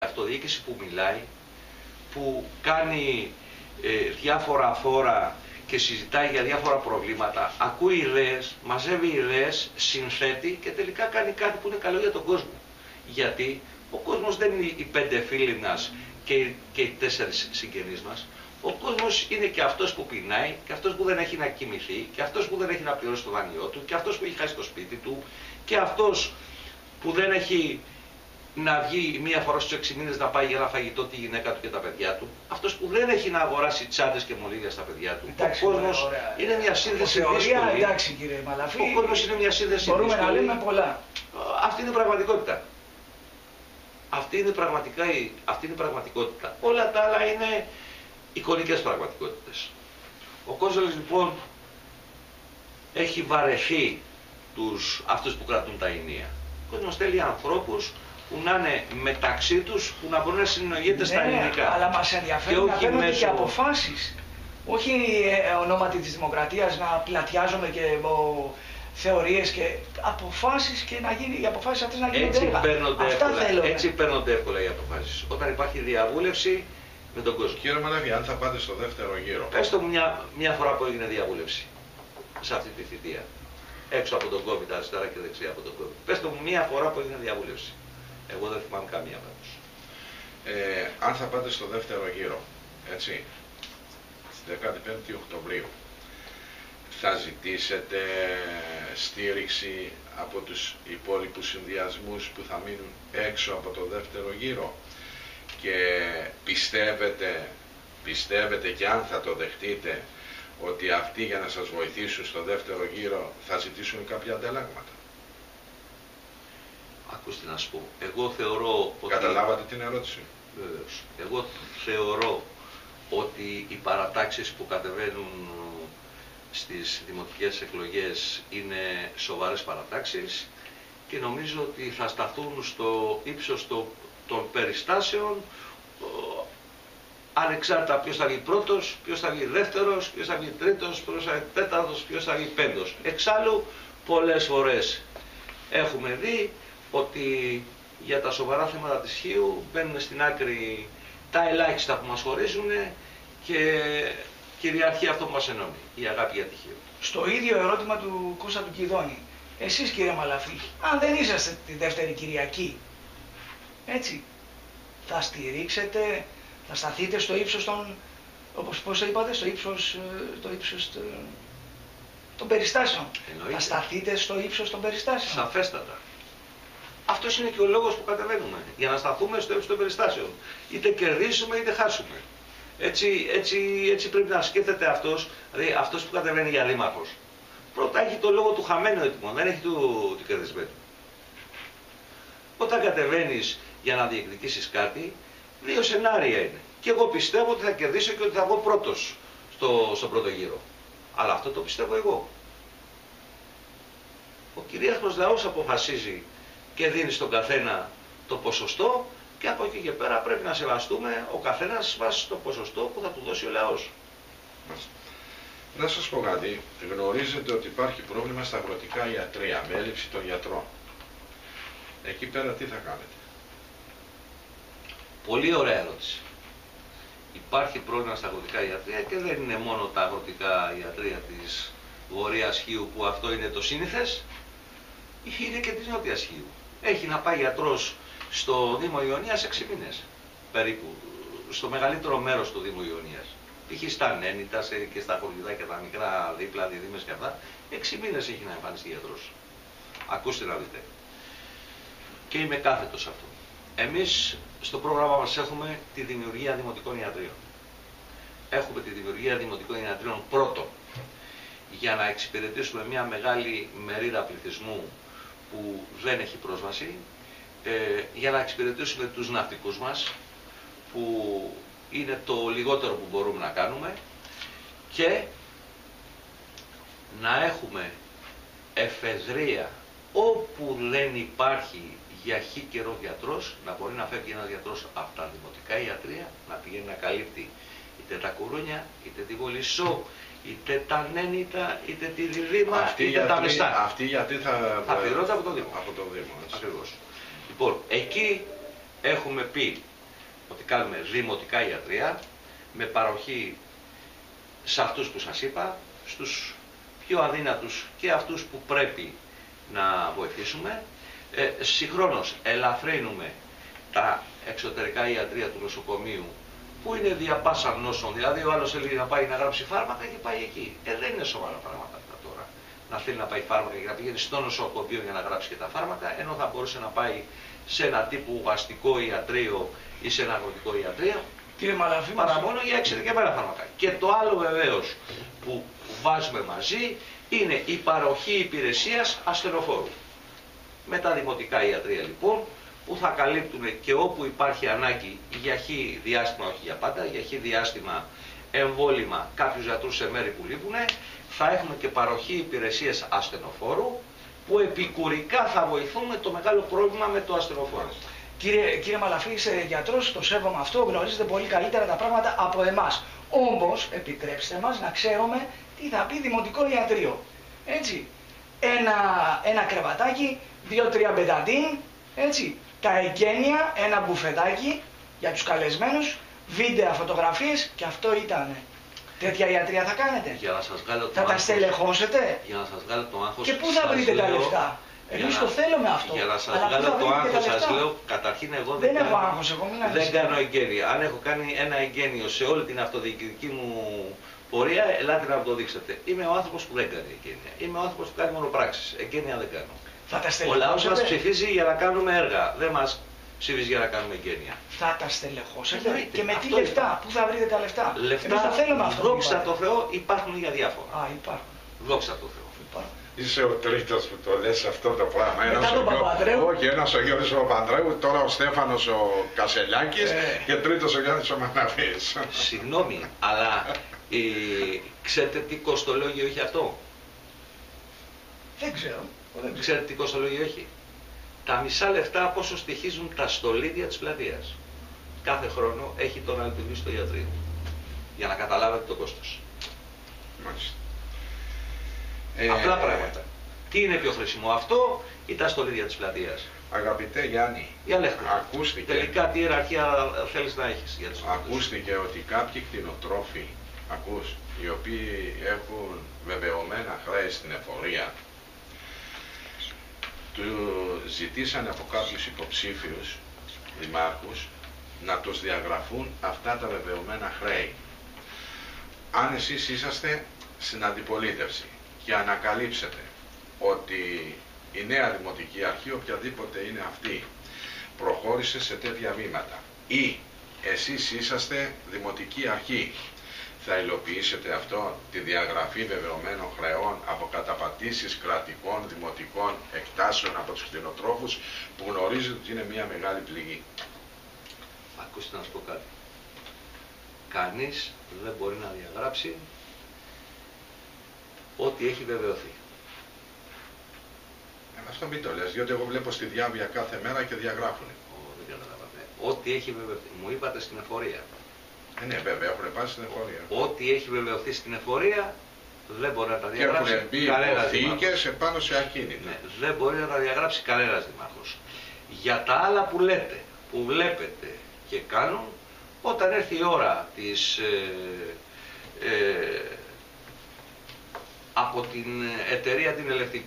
Αυτοδιοίκηση που μιλάει, που κάνει διάφορα φόρα και συζητάει για διάφορα προβλήματα, ακούει ιδέες, μαζεύει ιδέες, συνθέτει και τελικά κάνει κάτι που είναι καλό για τον κόσμο. Γιατί ο κόσμος δεν είναι οι 5 φίλοι μας και οι 4 συγγενείς μας. Ο κόσμος είναι και αυτός που πεινάει, και αυτός που δεν έχει να κοιμηθεί, και αυτός που δεν έχει να πληρώσει το δάνειό του, και αυτός που έχει χάσει το σπίτι του, και αυτός που δεν έχει να βγει μία φορά στους 6 μήνες να πάει για ένα φαγητό τη γυναίκα του και τα παιδιά του. Αυτός που δεν έχει να αγοράσει τσάντες και μολύβια στα παιδιά του. Εντάξει, ο κόσμος είναι μια σύνδεση δύσκολη. Εντάξει, κύριε Μαλαφή, ο κόσμος είναι μια σύνδεση μπορούμε δύσκολη. να λέμε πολλά. Αυτή είναι η πραγματικότητα. Αυτή είναι η πραγματικότητα. Όλα τα άλλα είναι εικονικές πραγματικότητες. Ο κόσμος λοιπόν έχει βαρεθεί αυτούς που κρατούν τα ενία. Ο κόσμος θέλει ανθρώπους που να είναι μεταξύ τους, που να μπορούν να συνεννοούνται στα ελληνικά. Αλλά μας ενδιαφέρει να παίρνουν και αποφάσεις. Όχι ονόματι της δημοκρατίας να πλατιάζουμε και θεωρίες και αποφάσεις και οι αποφάσεις αυτές να γίνονται έργα. Έτσι παίρνονται εύκολα οι αποφάσεις. Όταν υπάρχει διαβούλευση με τον κόσμο. Κύριε Μαλαφή, αν θα πάτε στο δεύτερο γύρο. Πες το μου μια φορά που έγινε διαβούλευση σε αυτή τη θητεία. Έξω από τον COVID, αριστερά και δεξιά από τον COVID. Πες το μου μια φορά που έγινε διαβούλευση. Εγώ δεν θυμάμαι καμία πάντως. Αν θα πάτε στο δεύτερο γύρο, έτσι, στην 15η Οκτωβρίου, θα ζητήσετε στήριξη από τους υπόλοιπους συνδυασμούς που θα μείνουν έξω από το δεύτερο γύρο και πιστεύετε και αν θα το δεχτείτε ότι αυτοί για να σας βοηθήσουν στο δεύτερο γύρο θα ζητήσουν κάποια ανταλλάγματα. Ακούστε να σου πω, εγώ θεωρώ ότι... Καταλάβατε την ερώτηση. Βεβαίως. Εγώ θεωρώ ότι οι παρατάξεις που κατεβαίνουν στις δημοτικές εκλογές είναι σοβαρές παρατάξεις και νομίζω ότι θα σταθούν στο ύψος των περιστάσεων ανεξάρτητα ποιος θα βγει πρώτος, ποιος θα βγει δεύτερος, ποιος θα βγει τρίτος, ποιος θα βγει τέταρτος, ποιος θα βγει πέμπτος. Εξάλλου, πολλές φορές έχουμε δει ότι για τα σοβαρά θέματα της Χίου μπαίνουν στην άκρη τα ελάχιστα που μας χωρίζουν και κυριαρχεί αυτό που μας ενώνει, η αγάπη για τη Χίου. Στο ίδιο ερώτημα του Κώστα του Κιδώνη, εσείς κύριε Μαλαφή, αν δεν είσαστε τη δεύτερη Κυριακή, έτσι, θα στηρίξετε, θα σταθείτε στο ύψος των, πώς το είπατε, στο ύψος των περιστάσεων. Εννοείται. Θα σταθείτε στο ύψος των περιστάσεων. Σαφέστατα. Αυτός είναι και ο λόγος που κατεβαίνουμε, για να σταθούμε στο ύψος των περιστάσεων. Είτε κερδίσουμε είτε χάσουμε. Έτσι πρέπει να σκέφτεται αυτός, δηλαδή αυτός που κατεβαίνει για δήμαρχος. Πρώτα έχει το λόγο του χαμένου έτοιμο, δεν έχει του κερδισμένου. Όταν κατεβαίνεις για να διεκδικήσεις κάτι, 2 σενάρια είναι. Και εγώ πιστεύω ότι θα κερδίσω και ότι θα βγω πρώτος στον πρώτο γύρο. Αλλά αυτό το πιστεύω εγώ. Ο κυρίαρχος λαός αποφασίζει και δίνει στον καθένα το ποσοστό και από εκεί και πέρα πρέπει να σεβαστούμε ο καθένας βάσει το ποσοστό που θα του δώσει ο λαός. Να σας πω κάτι, γνωρίζετε ότι υπάρχει πρόβλημα στα αγροτικά ιατρεία με έλλειψη των γιατρών. Εκεί πέρα τι θα κάνετε? Πολύ ωραία ερώτηση. Υπάρχει πρόβλημα στα αγροτικά ιατρεία και δεν είναι μόνο τα αγροτικά ιατρεία της Βορείας Χίου που αυτό είναι το σύνηθες, είναι και της Νότιας Χίου. Έχει να πάει γιατρός στο Δήμο Ιωνίας 6 μήνες περίπου, στο μεγαλύτερο μέρος του Δήμου Ιωνίας. Π.χ. στα Νένητα και στα χωριδάκια τα μικρά δίπλα, διδήμες και αυτά, 6 μήνες έχει να εμφανιστεί γιατρός. Ακούστε να δείτε. Και είμαι κάθετος σε αυτό. Εμείς στο πρόγραμμα μας έχουμε τη δημιουργία δημοτικών ιατρείων. Έχουμε τη δημιουργία δημοτικών ιατρείων πρώτον για να εξυπηρετήσουμε μια μεγάλη μερίδα πληθυσμού που δεν έχει πρόσβαση, για να εξυπηρετήσουμε τους ναυτικούς μας που είναι το λιγότερο που μπορούμε να κάνουμε και να έχουμε εφεδρεία όπου δεν υπάρχει για χι καιρό γιατρός, να μπορεί να φεύγει ένας γιατρός από τα δημοτικά ιατρεία, να πηγαίνει να καλύπτει είτε τα Κουρούνια, είτε τη Βολισσό, είτε τα Νένητα, είτε τη Διδύμα, είτε τα Μεστά. Αυτοί γιατί θα πληρώνονται από το Δήμο. Από το Δήμο, Ακριβώς. Λοιπόν, εκεί έχουμε πει ότι κάνουμε δημοτικά ιατρεία με παροχή σε αυτούς που σας είπα, στους πιο αδύνατους και αυτούς που πρέπει να βοηθήσουμε. Συγχρόνως ελαφρύνουμε τα εξωτερικά ιατρεία του νοσοκομείου που είναι δια πάσα νόσων, δηλαδή ο άλλος θέλει να πάει να γράψει φάρμακα και πάει εκεί. Δεν είναι σοβαρά πράγματα αυτά τώρα. Να θέλει να πάει φάρμακα και να πηγαίνει στο νοσοκομείο για να γράψει και τα φάρμακα, ενώ θα μπορούσε να πάει σε ένα τύπου αστικό ιατρείο ή σε ένα αγροτικό ιατρείο. Κύριε Μαλαφή, παρά μόνο για εξειδικευμένα φάρμακα. Και το άλλο βεβαίως που βάζουμε μαζί είναι η παροχή υπηρεσίας ασθενοφόρου. Με τα δημοτικά ιατρεία λοιπόν, που θα καλύπτουν και όπου υπάρχει ανάγκη για χι διάστημα, όχι για πάντα, για χι διάστημα εμβόλυμα κάποιους γιατρούς σε μέρη που λείπουν, θα έχουμε και παροχή υπηρεσίας ασθενοφόρου που επικουρικά θα βοηθούμε το μεγάλο πρόβλημα με το ασθενοφόρο. Κύριε Μαλαφή, είσαι γιατρός, το σέβομαι αυτό, γνωρίζετε πολύ καλύτερα τα πράγματα από εμάς. Όμως, επιτρέψτε μας να ξέρουμε τι θα πει δημοτικό ιατρείο. Έτσι, ένα κρεβατάκι, 2-3 μπεταντίν, έτσι, τα εγγένεια, ένα μπουφετάκι για τους καλεσμένους, βίντεο, φωτογραφίες και αυτό ήτανε. Τέτοια ιατρία θα κάνετε? Για να σας βγάλω θα τα στελεχώσετε? Για να σας βγάλω το άγχος. Και πού θα βρείτε τα λεφτά? Εμείς το θέλουμε αυτό. Για να σας βγάλω το άγχος σας λέω, καταρχήν εγώ δεν έχω άγχος, δεν κάνω εγγένεια. Αν έχω κάνει ένα εγγένειο σε όλη την αυτοδιοικητική μου πορεία, ελάτε να μου το δείξετε. Είμαι ο άνθρωπος που δεν κάνει εγγένεια. Είμαι ο άνθρωπος που κάνει μονοπράξεις. Εγγένεια δεν κάνω. Ο λαός μας ψηφίζει για να κάνουμε έργα. Δεν μας ψηφίζει για να κάνουμε εγγένεια. Θα τα στελεχώσετε και με τι λεφτά? Πού θα βρείτε τα λεφτά? Λεφτά, θα θέλουμε αυτό. Δόξα τω Θεώ, υπάρχουν για διάφορα. Υπάρχουν. Δόξα τω Θεώ. Είσαι ο τρίτος που το λες αυτό το πράγμα. Όχι, ένας ο Γιώργος Παπανδρέου, τώρα ο Στέφανος ο Κασελιάκης και τρίτος ο Γιάννης ο Μαναβής. Συγγνώμη, αλλά ξέρετε τι κοστολόγιο έχει αυτό? Δεν ξέρω. Ξέρετε τι κοστολόγιο έχει? Τα μισά λεφτά πόσο στοιχίζουν τα στολίδια της πλατείας. Κάθε χρόνο έχει τον αληθινή στο ιατρείο. Για να καταλάβετε το κόστος. Μάλιστα. Απλά πράγματα. Τι είναι πιο χρήσιμο, αυτό ή τα στολίδια της πλατείας? Αγαπητέ Γιάννη, ακούστηκε, τελικά τι ιεραρχία θέλεις να έχεις για τους ακούστηκε ότι κάποιοι κτηνοτρόφοι, οι οποίοι έχουν βεβαιωμένα χρέη στην εφορία, του ζητήσανε από κάποιους υποψήφιους δημάρχους να τους διαγραφούν αυτά τα βεβαιωμένα χρέη. Αν εσείς είσαστε στην αντιπολίτευση και ανακαλύψετε ότι η νέα Δημοτική Αρχή, οποιαδήποτε είναι αυτή, προχώρησε σε τέτοια βήματα ή εσείς είσαστε Δημοτική Αρχή, θα υλοποιήσετε αυτό, τη διαγραφή βεβαιωμένων χρεών από καταπατήσεις κρατικών, δημοτικών εκτάσεων από τους κτηνοτρόφους που γνωρίζετε ότι είναι μια μεγάλη πληγή? Ακούστε να σου πω κάτι. Κανείς δεν μπορεί να διαγράψει ό,τι έχει βεβαιωθεί. Αυτό μην το λες, διότι εγώ βλέπω στη Διάβια κάθε μέρα και διαγράφουν. Δεν καταλαβαίνετε. Ό,τι έχει βεβαιωθεί. Μου είπατε στην εφορία. Ναι, βέβαια, έχουν πάει στην εφορία. Ό,τι έχει βεβαιωθεί στην εφορία δεν μπορεί να τα διαγράψει κανένας δήμαρχος. Και επάνω σε ακίνητα. Ναι, δεν μπορεί να τα διαγράψει κανένας δήμαρχος. Για τα άλλα που λέτε, που βλέπετε και κάνουν, όταν έρθει η ώρα της από την εταιρεία την ελευτική